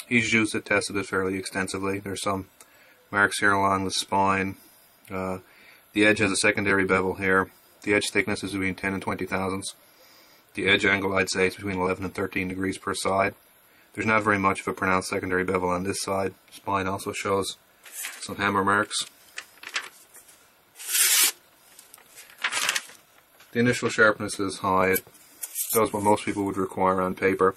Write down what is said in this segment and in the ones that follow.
He's used it, tested it fairly extensively. There's some marks here along the spine. The edge has a secondary bevel here. The edge thickness is between 10 and 20 thousandths. The edge angle, I'd say, is between 11 and 13 degrees per side. There's not very much of a pronounced secondary bevel on this side. Spine also shows some hammer marks. The initial sharpness is high. It does what most people would require on paper.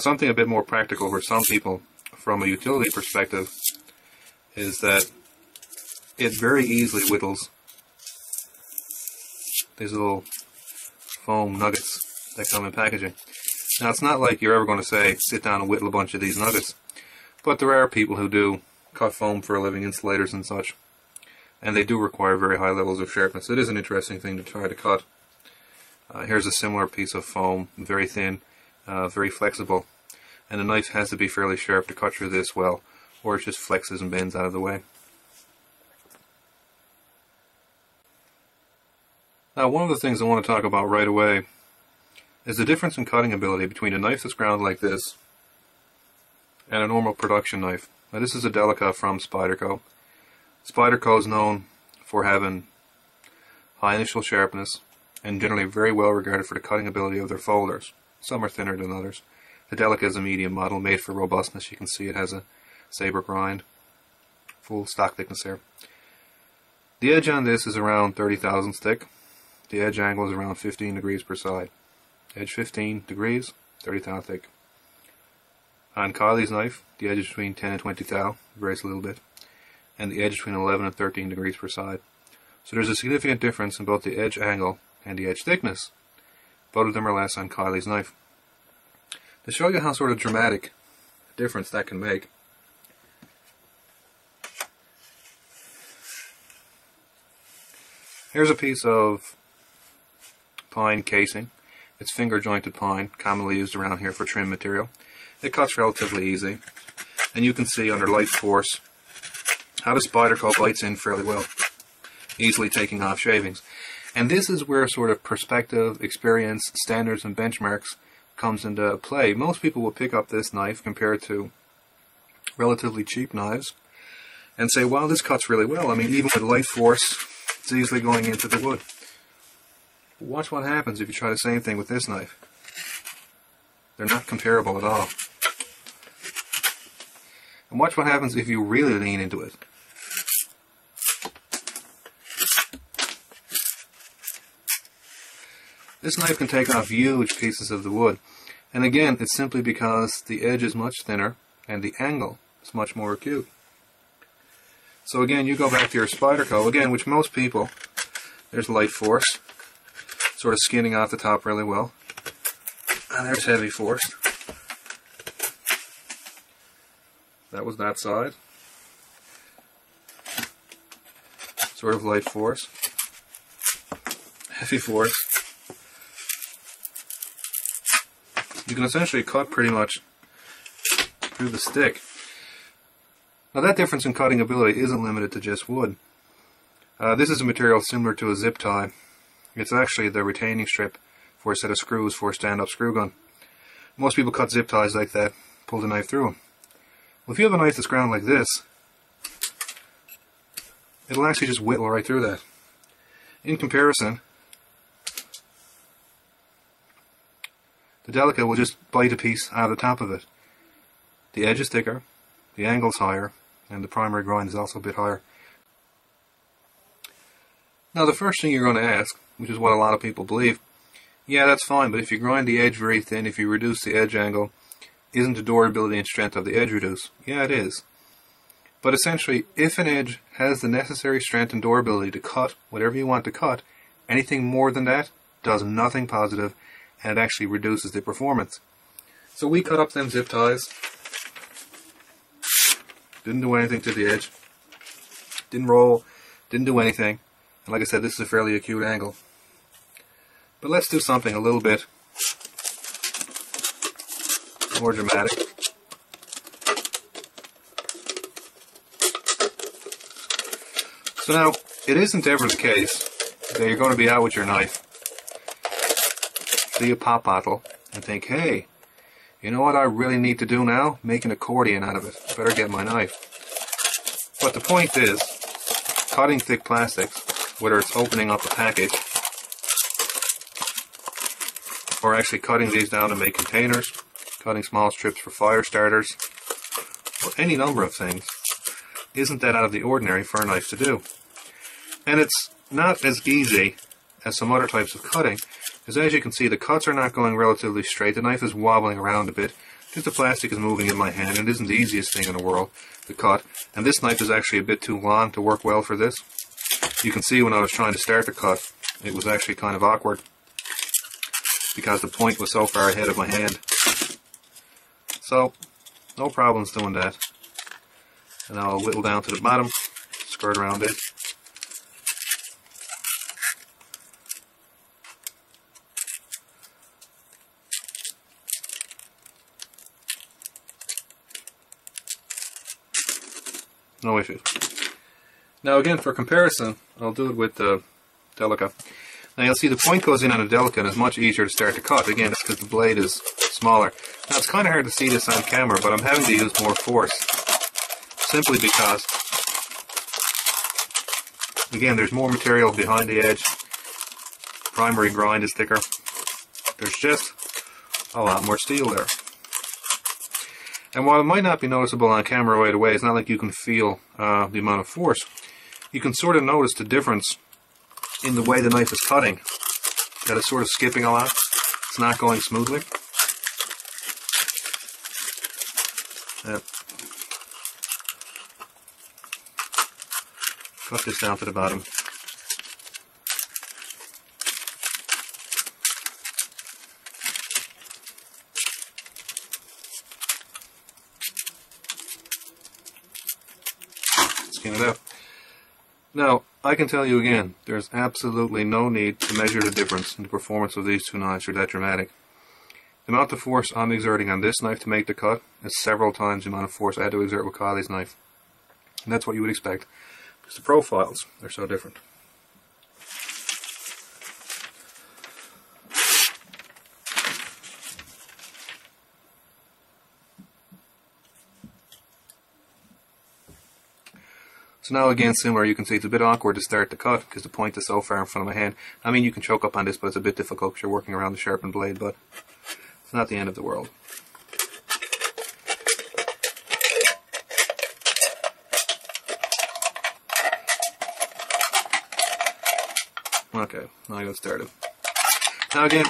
Something a bit more practical for some people from a utility perspective is that it very easily whittles these little foam nuggets that come in packaging. Now, it's not like you're ever going to say, sit down and whittle a bunch of these nuggets, but there are people who do cut foam for a living, insulators and such, and they do require very high levels of sharpness. It is an interesting thing to try to cut. Here's a similar piece of foam, very thin, very flexible, and the knife has to be fairly sharp to cut through this well, or it just flexes and bends out of the way. Now, one of the things I want to talk about right away is the difference in cutting ability between a knife that's ground like this and a normal production knife. Now, this is a Delica from Spyderco. Spyderco is known for having high initial sharpness and generally very well regarded for the cutting ability of their folders. Some are thinner than others. The Delica is a medium model made for robustness. You can see it has a saber grind, full stock thickness there. The edge on this is around 30 thousandths thick. The edge angle is around 15 degrees per side. Edge 15 degrees, 30 thou thick. On Kyley's knife, the edge is between 10 and 20 thou, varies a little bit, and the edge is between 11 and 13 degrees per side. So there's a significant difference in both the edge angle and the edge thickness. Both of them are less on Kyley's knife. To show you how sort of dramatic difference that can make, here's a piece of pine casing. It's finger jointed pine, commonly used around here for trim material. It cuts relatively easy, and you can see under light force how the Spyderco bites in fairly well, easily taking off shavings. And this is where sort of perspective, experience, standards, and benchmarks comes into play. Most people will pick up this knife compared to relatively cheap knives and say, wow, this cuts really well. I mean, even with light force, it's easily going into the wood. Watch what happens if you try the same thing with this knife. They're not comparable at all. And watch what happens if you really lean into it. This knife can take off huge pieces of the wood. And again, it's simply because the edge is much thinner and the angle is much more acute. So again, you go back to your Spyderco, again, which most people, there's light force, sort of skinning off the top really well. And there's heavy force. That was that side. Sort of light force. Heavy force. You can essentially cut pretty much through the stick. Now, that difference in cutting ability isn't limited to just wood. This is a material similar to a zip tie. It's actually the retaining strip for a set of screws for a stand-up screw gun. Most people cut zip ties like that, pull the knife through them. Well, if you have a knife that's ground like this, it'll actually just whittle right through that. In comparison, the Delica will just bite a piece out of the top of it. The edge is thicker, the angle's higher, and the primary grind is also a bit higher. Now, the first thing you're going to ask, which is what a lot of people believe, yeah, that's fine, but if you grind the edge very thin, if you reduce the edge angle, isn't the durability and strength of the edge reduced? Yeah, it is. But essentially, if an edge has the necessary strength and durability to cut whatever you want to cut, anything more than that does nothing positive, and it actually reduces the performance. So we cut up them zip ties. Didn't do anything to the edge. Didn't roll. Didn't do anything. And like I said, this is a fairly acute angle. But let's do something a little bit more dramatic. So now, it isn't ever the case that you're going to be out with your knife, see a pop bottle, and think, hey, You know what I really need to do now? Make an accordion out of it. Better get my knife. But the point is, cutting thick plastics, whether it's opening up a package, or actually cutting these down to make containers, cutting small strips for fire starters, or any number of things, isn't that out of the ordinary for a knife to do. And it's not as easy as some other types of cutting, because as you can see, the cuts are not going relatively straight. The knife is wobbling around a bit, because the plastic is moving in my hand, and it isn't the easiest thing in the world to cut. And this knife is actually a bit too long to work well for this. You can see when I was trying to start the cut, it was actually kind of awkward, because the point was so far ahead of my hand. So, no problems doing that. And I'll whittle down to the bottom, skirt around it. No issues. Now again, for comparison, I'll do it with the Delica. Now you'll see the point goes in on a Delica and it's much easier to start to cut. Again, it's because the blade is smaller. Now it's kind of hard to see this on camera, but I'm having to use more force. Simply because, again, there's more material behind the edge. Primary grind is thicker. There's just a lot more steel there. And while it might not be noticeable on camera right away, it's not like you can feel the amount of force. You can sort of notice the difference in the way the knife is cutting. That it's sort of skipping a lot. It's not going smoothly. Cut this down to the bottom. Skin it out. Now, I can tell you again, there's absolutely no need to measure the difference in the performance of these two knives. Are that dramatic. The amount of force I'm exerting on this knife to make the cut is several times the amount of force I had to exert with Kyley's knife. And that's what you would expect, because the profiles are so different. So now again, similar, you can see it's a bit awkward to start the cut because the point is so far in front of my hand. I mean, you can choke up on this, but it's a bit difficult because you're working around the sharpened blade, but it's not the end of the world. Okay, now I got started. Now again,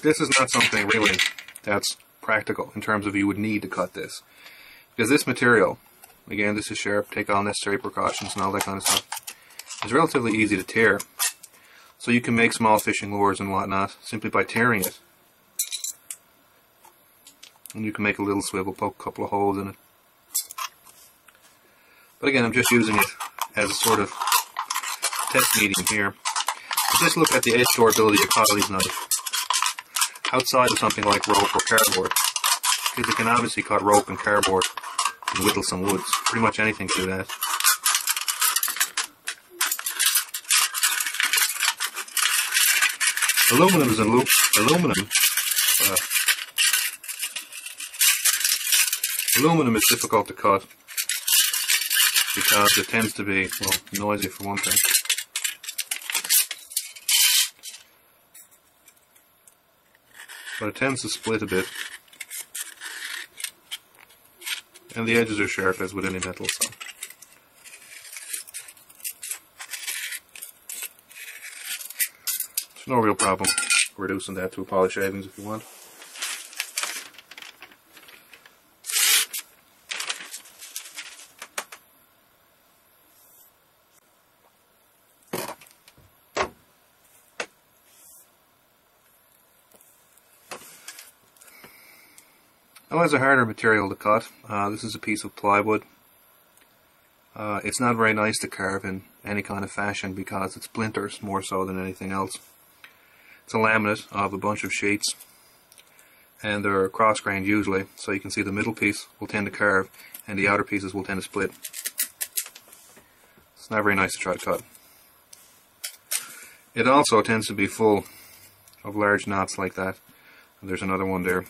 this is not something really that's practical in terms of you would need to cut this. Because this material, again, this is sharp, take all necessary precautions and all that kind of stuff, it's relatively easy to tear. So you can make small fishing lures and whatnot simply by tearing it. And you can make a little swivel, poke a couple of holes in it. But again, I'm just using it as a sort of test medium here. But just look at the edge durability of Kyley's knife outside of something like rope or cardboard. Because you can obviously cut rope and cardboard and whittle some woods. Pretty much anything to do that. Aluminum is aluminum is difficult to cut because it tends to be, well, noisy for one thing. But it tends to split a bit. And the edges are sharp as with any metal, so. There's no real problem reducing that to a polished shavings if you want. Now, as a harder material to cut, this is a piece of plywood. It's not very nice to carve in any kind of fashion because it splinters more so than anything else. It's a laminate of a bunch of sheets, and they're cross-grained usually, so you can see the middle piece will tend to carve and the outer pieces will tend to split. It's not very nice to try to cut. It also tends to be full of large knots like that. And there's another one there.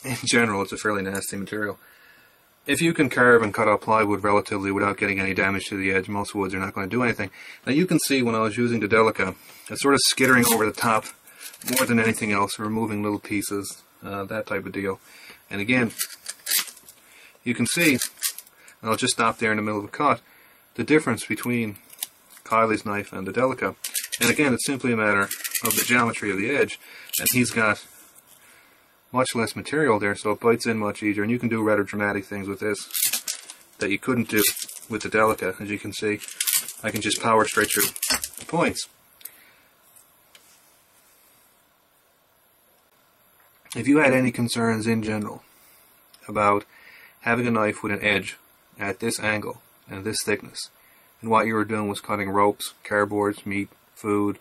in general, it's a fairly nasty material. If you can carve and cut out plywood relatively without getting any damage to the edge, most woods are not going to do anything. Now you can see when I was using the Delica, it's sort of skittering over the top more than anything else, removing little pieces, that type of deal. And again, you can see, and I'll just stop there in the middle of a cut, the difference between Kyley's knife and the Delica. And again, it's simply a matter of the geometry of the edge, and he's got much less material there, so it bites in much easier, and you can do rather dramatic things with this that you couldn't do with the Delica. As you can see, I can just power straight through the points. If you had any concerns in general about having a knife with an edge at this angle and this thickness, and what you were doing was cutting ropes, cardboards, meat, food,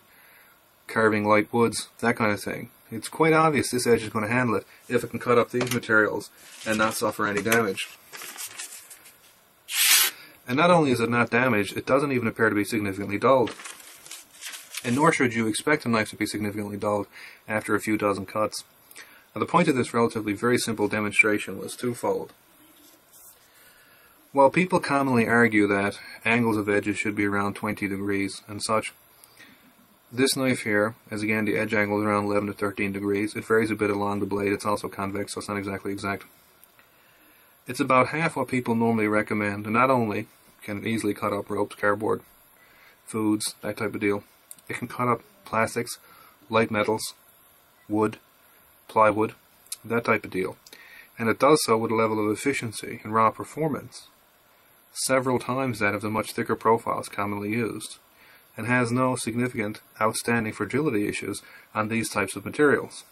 carving light woods, that kind of thing, it's quite obvious this edge is going to handle it if it can cut up these materials and not suffer any damage. And not only is it not damaged, it doesn't even appear to be significantly dulled. And nor should you expect a knife to be significantly dulled after a few dozen cuts. Now, the point of this relatively very simple demonstration was twofold. While people commonly argue that angles of edges should be around 20 degrees and such, this knife here, as again the edge angle is around 11 to 13 degrees, it varies a bit along the blade, it's also convex, so it's not exactly exact. It's about half what people normally recommend, and not only can it easily cut up ropes, cardboard, foods, that type of deal, it can cut up plastics, light metals, wood, plywood, that type of deal. And it does so with a level of efficiency and raw performance several times that of the much thicker profiles commonly used, and has no significant outstanding fragility issues on these types of materials.